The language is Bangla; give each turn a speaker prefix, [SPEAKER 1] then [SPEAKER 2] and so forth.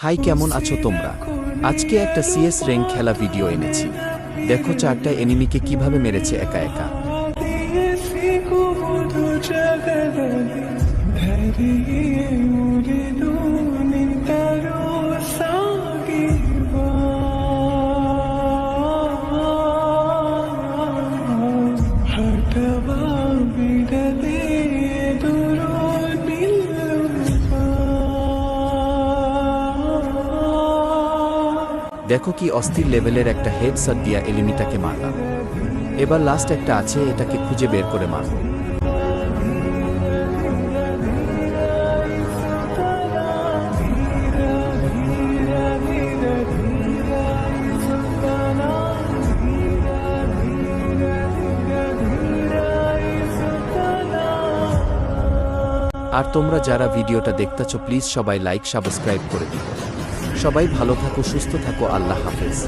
[SPEAKER 1] হাই, কেমন আছো তোমরা? আজকে একটা সিএস র্যাঙ্ক খেলা ভিডিও এনেছি। দেখো 4টা এনিমিকে কিভাবে মেরেছে একা একা। দেখো কি অস্থির লেভেলের একটা হেডশট দিয়া এনিমিটাকে মারলাম। এবার লাস্ট একটা আছে, এটাকে খুঁজে বের করে মারব। আর তোমরা যারা ভিডিওটা দেখতেছো প্লিজ সবাই লাইক সাবস্ক্রাইব করে দিও। সবাই ভালো থাকো, সুস্থ থাকো, আল্লাহ হাফেজ।